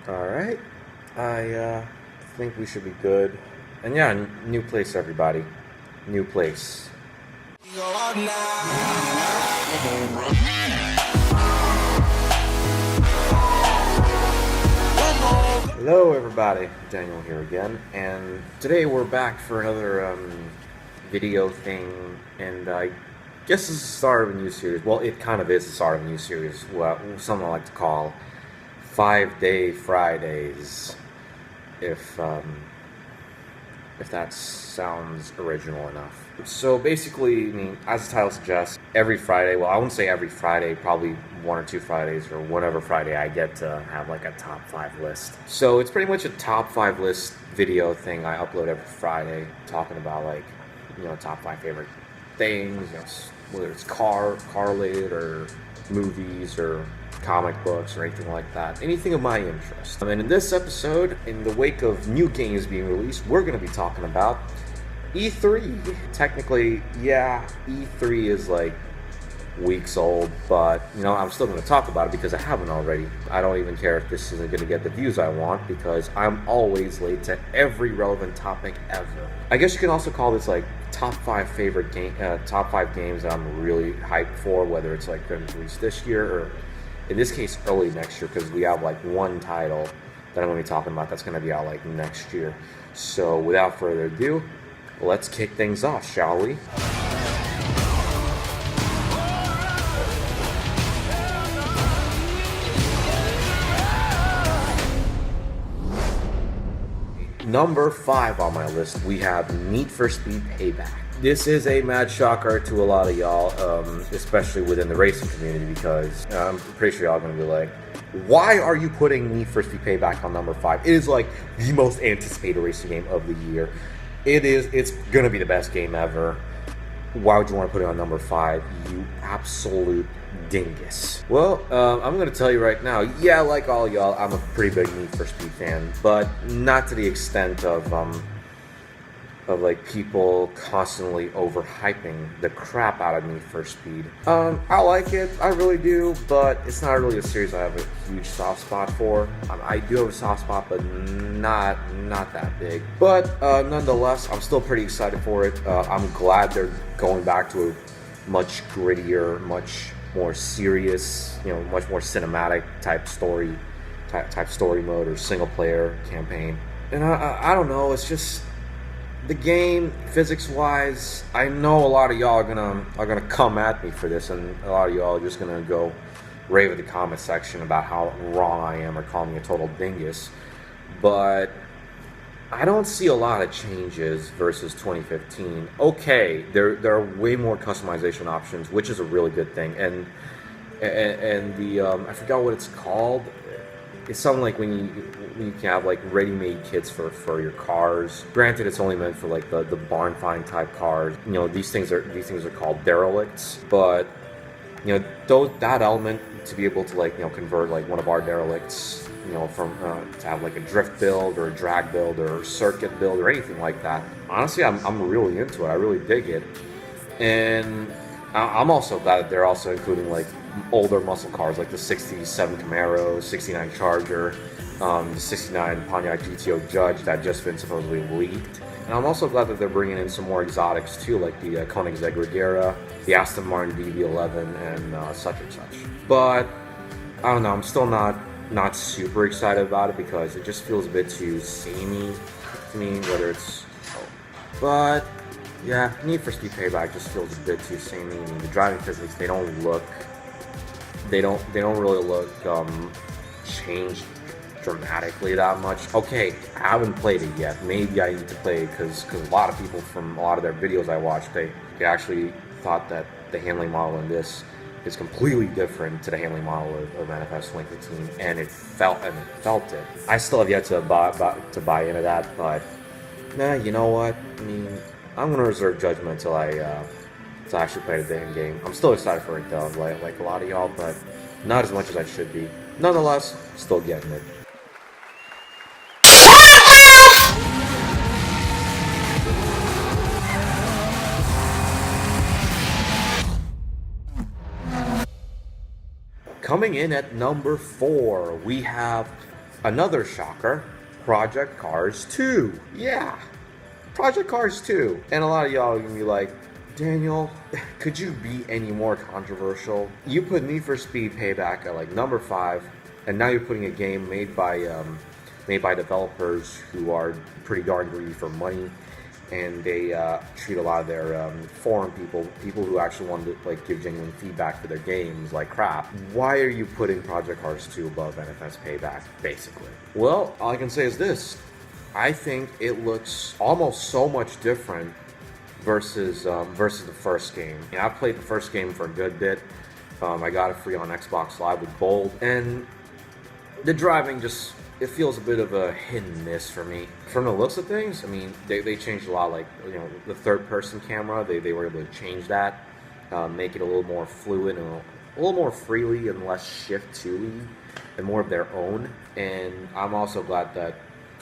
Alright, I think we should be good. And yeah, new place, everybody. New place. Hello, everybody. Daniel here again, and today we're back for another video thing, and I guess this is the start of a new series. Well, it kind of is the start of a new series, well, something I like to call 5-Day Fridays, if that sounds original enough. So basically, I mean, as the title suggests, every Friday, well, I wouldn't say every Friday, probably one or two Fridays, or whatever Friday I get to have like a top 5 list. So it's pretty much a top 5 list video thing I upload every Friday, talking about like, top 5 favorite things, whether it's car related or movies or comic books or anything like that, anything of my interest. And in this episode, in the wake of new games being released, we're going to be talking about E3. Technically, yeah, E3 is like weeks old, but I'm still going to talk about it because I haven't already. I don't even care if this isn't going to get the views I want because I'm always late to every relevant topic ever. I guess you can also call this like top 5 favorite top 5 games that I'm really hyped for, whether it's like going to be released this year or in this case early next year, because we have like one title that I'm going to be talking about that's going to be out like next year. So without further ado, let's kick things off, shall we? Number 5 on my list, we have Need for Speed Payback. This is a mad shocker to a lot of y'all, especially within the racing community, because I'm pretty sure y'all are going to be like, why are you putting Need for Speed Payback on number 5? It is like the most anticipated racing game of the year. It's going to be the best game ever. Why would you want to put it on number 5, you absolute dingus? Well, I'm going to tell you right now, yeah, like all y'all, I'm a pretty big Need for Speed fan, but not to the extent of like people constantly overhyping the crap out of Need for Speed. I like it, I really do, but it's not really a series I have a huge soft spot for. I do have a soft spot, but not that big. But nonetheless, I'm still pretty excited for it. I'm glad they're going back to a much grittier, much more serious, much more cinematic type story mode or single player campaign. And I don't know, it's just the game, physics-wise, I know a lot of y'all are gonna come at me for this, and a lot of y'all are just gonna go rave at the comment section about how wrong I am or call me a total dingus. But I don't see a lot of changes versus 2015. Okay, there are way more customization options, which is a really good thing, and the I forgot what it's called. It's something like when you can have like ready-made kits for your cars. Granted, it's only meant for like the barn find type cars. These things are called derelicts. But that element to be able to like convert like one of our derelicts from to have like a drift build or a drag build or a circuit build or anything like that. Honestly, I'm really into it. I really dig it, and I'm also glad that they're also including like older muscle cars like the 67 Camaro, 69 Charger, the 69 Pontiac GTO Judge that just been supposedly leaked. And I'm also glad that they're bringing in some more exotics too, like the Koenigsegg Regera, the Aston Martin DB11, and such and such. But I don't know, I'm still not super excited about it because it just feels a bit too samey to me, whether it's... But yeah, Need for Speed Payback just feels a bit too samey. I mean, the driving physics, they don't really look changed dramatically that much. Okay, I haven't played it yet. Maybe I need to play it because a lot of people from a lot of their videos I watched, they actually thought that the handling model in this is completely different to the handling model of NFS 2015, and it felt it. I still have yet to buy into that, but nah, you know what? I mean, I'm gonna reserve judgment until I actually play the damn game. I'm still excited for it though, like a lot of y'all, but not as much as I should be. Nonetheless, still getting it. Coming in at number 4, we have Another shocker, Project Cars 2. Yeah, Project Cars 2. And a lot of y'all are gonna be like, Daniel, could you be any more controversial? You put Need for Speed Payback at like number 5, and now you're putting a game made by developers who are pretty darn greedy for money, and they treat a lot of their forum people who actually want to like give genuine feedback for their games like crap. Why are you putting Project Cars 2 above NFS Payback, basically? Well, all I can say is this. I think it looks almost so much different versus the first game. I played the first game for a good bit. I got it free on Xbox Live with Bold, and the driving just, it feels a bit of a hit and miss for me. From the looks of things, I mean, they changed a lot, like, you know, the third-person camera, they were able to change that, make it a little more fluid and a little more freely and less shift-to-y and more of their own. And I'm also glad that,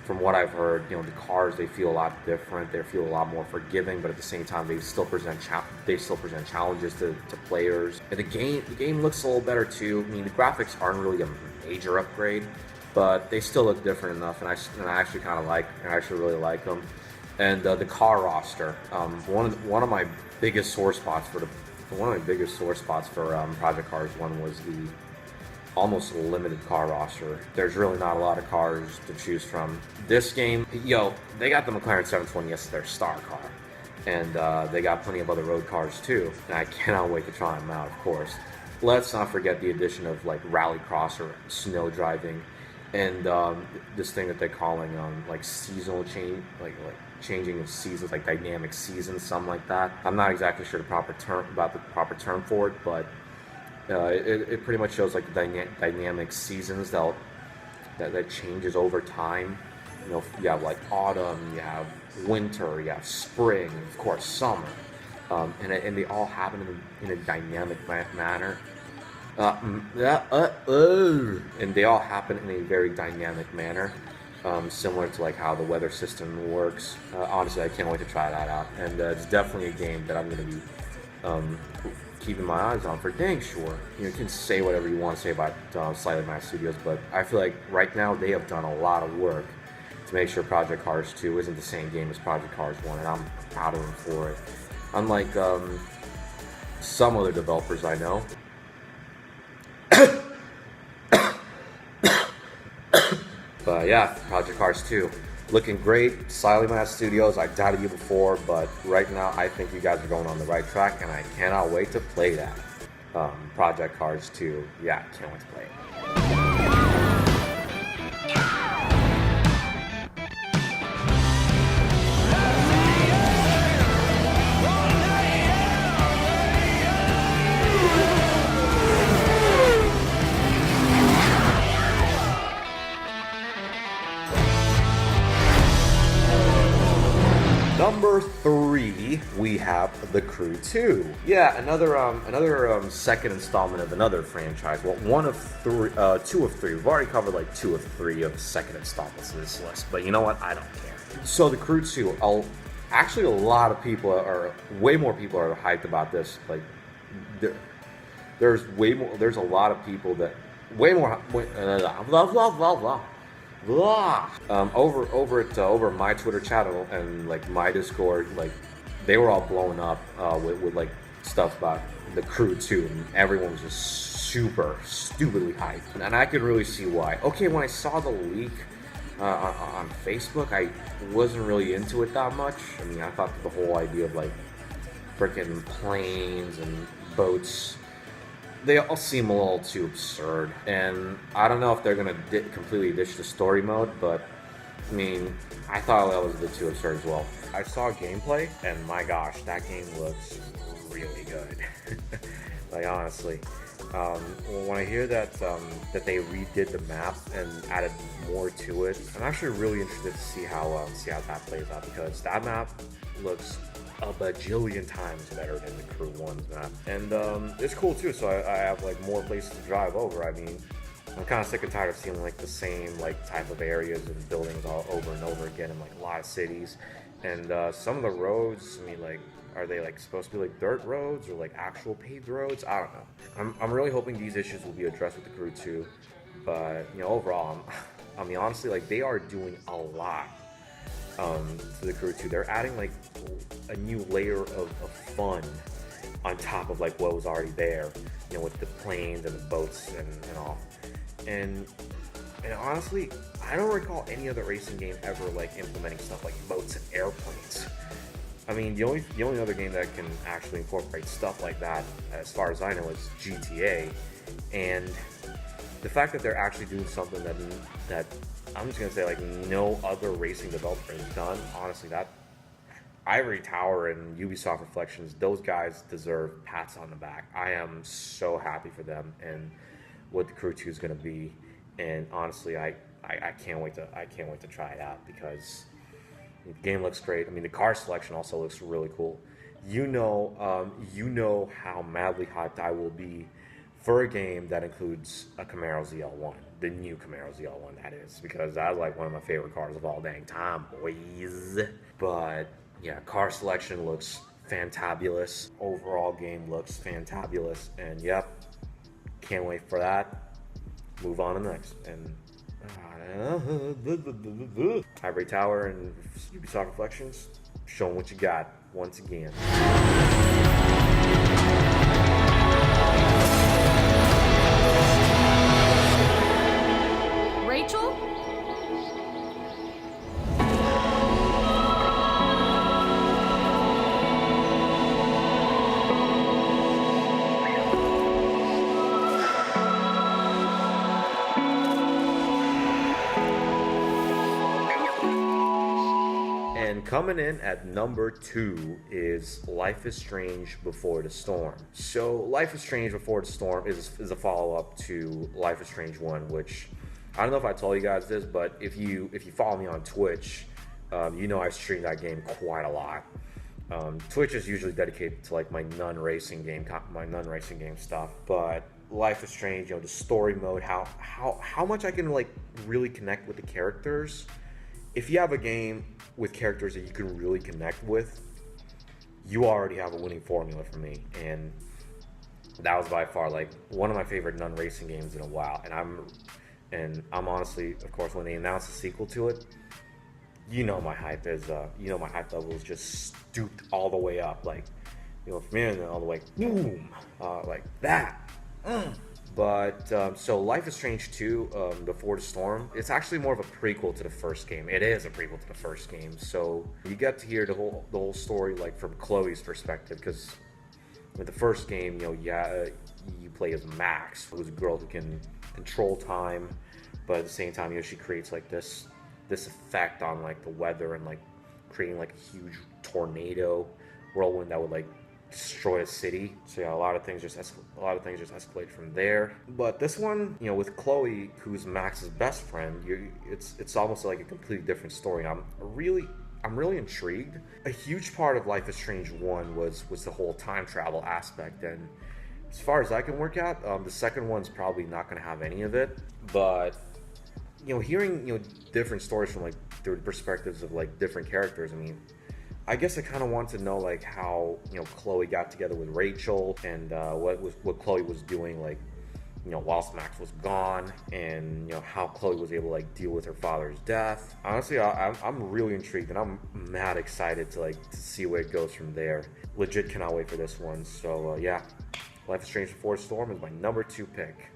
from what I've heard, you know, the cars, they feel a lot different. They feel a lot more forgiving, but at the same time, they still present challenges to players. And the game looks a little better too. I mean, the graphics aren't really a major upgrade, but they still look different enough, and I actually really like them. And the car roster, one of my biggest sore spots for Project Cars 1 was the almost limited car roster. There's really not a lot of cars to choose from. This game, they got the McLaren 720 as their star car, and they got plenty of other road cars too, and I cannot wait to try them out, of course. Let's not forget the addition of like rallycross or snow driving, and this thing that they're calling like seasonal change, like changing of seasons, like dynamic seasons, something like that. I'm not exactly sure the proper term for it, but it pretty much shows like dynamic seasons that changes over time. You know, you have like autumn, you have winter, you have spring, of course summer, and they all happen in a dynamic manner. And they all happen in a very dynamic manner, similar to like how the weather system works. Honestly, I can't wait to try that out, and it's definitely a game that I'm going to be keeping my eyes on for dang sure. You can say whatever you want to say about Slightly Mad Studios, but I feel like right now they have done a lot of work to make sure Project Cars 2 isn't the same game as Project Cars 1, and I'm proud of them for it. Unlike some other developers I know. But yeah, Project Cars 2. Looking great. Slightly Mad Studios, I doubted you before, but right now I think you guys are going on the right track, and I cannot wait to play that. Project Cars 2. Yeah, can't wait to play it. Number 3, we have The Crew 2. Yeah, another second installment of another franchise. Well, two of three. We've already covered like 2 of 3 of second installments in this list, but you know what? I don't care. So The Crew 2, actually a lot of people way more people are hyped about this. Like, there's a lot of people that, over my Twitter channel and like my Discord, like they were all blowing up with like stuff about The Crew 2, and everyone was just super stupidly hyped, and I could really see why. Okay, when I saw the leak on Facebook, I wasn't really into it that much. I mean, I thought the whole idea of like freaking planes and boats, they all seem a little too absurd, and I don't know if they're gonna completely ditch the story mode, but I mean, I thought that was a bit too absurd as well. I saw gameplay, and my gosh, that game looks really good. Like, honestly, when I hear that they redid the map and added more to it, I'm actually really interested to see how that plays out, because that map looks a bajillion times better than the Crew 1's map, and it's cool too. So I have like more places to drive over. I mean, I'm kind of sick and tired of seeing like the same like type of areas and buildings all over and over again in like a lot of cities. And some of the roads, I mean, like, are they like supposed to be like dirt roads or like actual paved roads? I don't know. I'm really hoping these issues will be addressed with the Crew 2, but you know, overall, I mean, honestly, like they are doing a lot to the Crew 2. They're adding like a new layer of fun on top of like what was already there, you know, with the planes and the boats and all. And honestly, I don't recall any other racing game ever like implementing stuff like boats and airplanes. I mean, the only other game that can actually incorporate stuff like that, as far as I know, is GTA. And the fact that they're actually doing something that I'm just gonna say like no other racing developer has done, honestly, that Ivory Tower and Ubisoft Reflections, those guys deserve pats on the back. I am so happy for them and what the Crew 2 is gonna be. And honestly, I can't wait to try it out because the game looks great. I mean, the car selection also looks really cool. You know how madly hyped I will be for a game that includes a Camaro ZL1, the new Camaro ZL1 that is, because that's like one of my favorite cars of all dang time, boys. But yeah, car selection looks fantabulous. Overall game looks fantabulous, and yep, can't wait for that. Move on to the next. And Ivory Tower and Ubisoft Reflections, showing what you got once again. Rachel? And coming in at number 2 is Life is Strange Before the Storm. So Life is Strange Before the Storm is a follow-up to Life is Strange 1, which I don't know if I told you guys this, but if you follow me on Twitch, you know I stream that game quite a lot. Twitch is usually dedicated to like my non-racing game stuff, but Life is Strange, you know, the story mode, how much I can like really connect with the characters. If you have a game with characters that you can really connect with, you already have a winning formula for me. And that was by far like one of my favorite non-racing games in a while. And I'm honestly, of course, when they announced a sequel to it, you know my hype level is just stooped all the way up, like, you know, from here and then all the way, boom, like that. But so Life is Strange 2, Before the Storm, it's actually more of a prequel to the first game. It is a prequel to the first game, so you get to hear the whole story like from Chloe's perspective, because with the first game, you know, you play as Max, who's a girl who can control time, but at the same time, you know, she creates like this effect on like the weather and like creating like a huge tornado whirlwind that would like destroy a city. So yeah, a lot of things just escalate from there. But this one, you know, with Chloe, who's Max's best friend, it's almost like a completely different story. I'm really intrigued. A huge part of Life is Strange 1 was the whole time travel aspect, and as far as I can work out, the second one's probably not going to have any of it. But you know, hearing, you know, different stories from like the perspectives of like different characters, I mean, I guess I kind of want to know like how, you know, Chloe got together with Rachel, and what Chloe was doing, like, you know, whilst Max was gone, and you know how Chloe was able to like deal with her father's death. Honestly, I'm really intrigued, and I'm mad excited to see where it goes from there. Legit cannot wait for this one. So yeah, Life is Strange Before the Storm is my number 2 pick.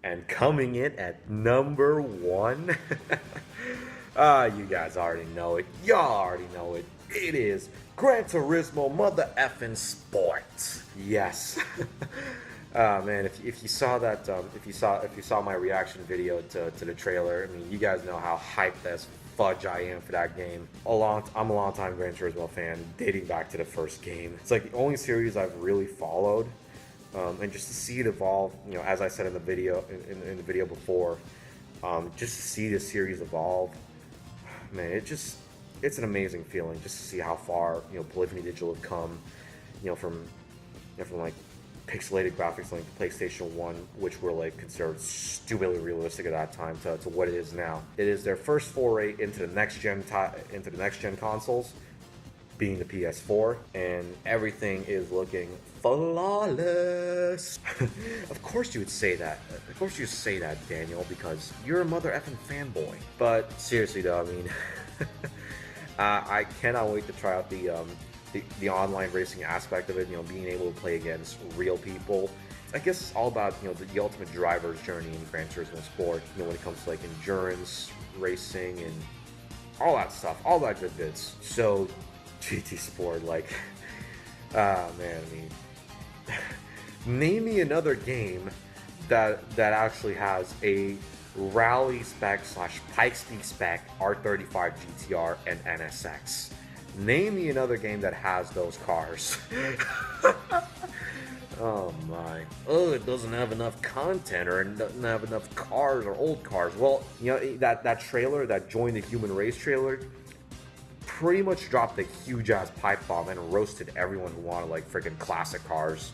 And coming in at number 1, you guys already know it. Y'all already know it. It is Gran Turismo Mother Effin' Sport. Yes. Man, if you saw that, if you saw my reaction video to the trailer, I mean, you guys know how hyped as fudge I am for that game. I'm a long time Gran Turismo fan, dating back to the first game. It's like the only series I've really followed. And just to see it evolve, you know, as I said in the video before, Just to see this series evolve, man, it's an amazing feeling just to see how far, you know, Polyphony Digital have come, you know, from like pixelated graphics like the PlayStation 1, which were like considered stupidly realistic at that time, to what it is now. It is their first foray into the next gen consoles, being the PS4, and everything is looking flawless. Of course you would say that. Of course you say that, Daniel, because you're a mother effing fanboy. But seriously though, I mean, I cannot wait to try out the online racing aspect of it. You know, being able to play against real people. I guess it's all about, you know, the ultimate driver's journey in Gran Turismo Sport. You know, when it comes to like endurance racing and all that stuff, all that good bits. So GT Sport, like, ah man, I mean, name me another game that actually has a rally spec / Pikes Peak spec R35 GTR and NSX. Name me another game that has those cars. Oh my. Oh, it doesn't have enough content, or it doesn't have enough cars or old cars. Well, you know, that trailer, that Join the Human Race trailer, pretty much dropped a huge ass pipe bomb and roasted everyone who wanted like freaking classic cars.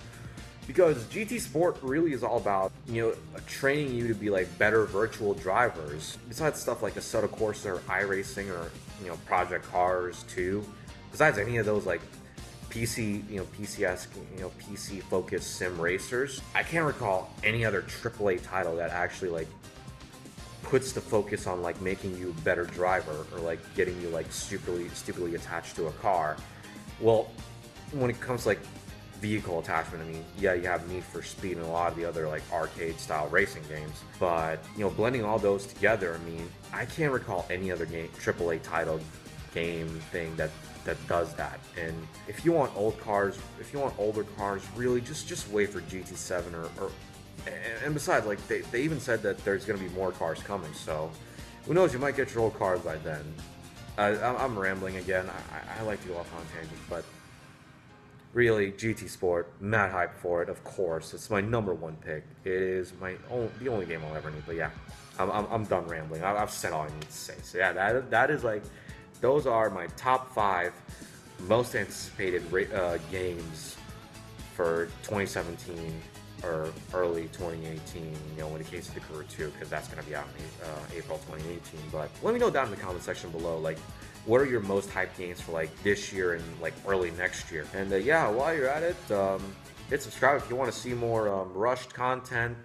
Because GT Sport really is all about, you know, training you to be like better virtual drivers. Besides stuff like Assetto Corsa or iRacing or, you know, Project Cars 2. Besides any of those like PC, you know, PC focused sim racers, I can't recall any other AAA title that actually like puts the focus on like making you a better driver, or like getting you like stupidly attached to a car. Well, when it comes to like vehicle attachment, I mean, yeah, you have Need for Speed and a lot of the other like arcade style racing games, but you know, blending all those together, I mean, I can't recall any other game, AAA title game thing that does that. And if you want old cars, if you want older cars, really just wait for GT7 or and besides, like they even said that there's going to be more cars coming, so who knows, you might get your old cars by then. I'm rambling again. I like to go off on tangents, but really, GT Sport, mad hype for it, of course. It's my #1 pick. It is the only game I'll ever need. But yeah, I'm done rambling. I've said all I need to say. So yeah, that is like, those are my top 5 most anticipated games for 2017 or early 2018. You know, in the case of the Crew 2, because that's gonna be out in April 2018. But let me know down in the comment section below, like, what are your most hyped games for like this year and like early next year? And yeah, while you're at it, hit subscribe if you want to see more rushed content,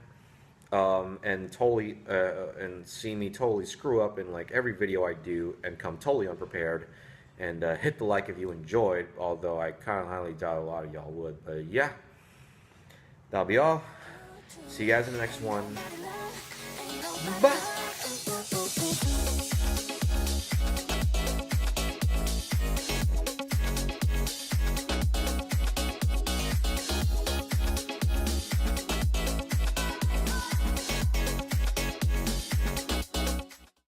and totally and see me totally screw up in like every video I do and come totally unprepared. And hit the like if you enjoyed, although I kind of highly doubt a lot of y'all would. But yeah, that'll be all. See you guys in the next one. Bye.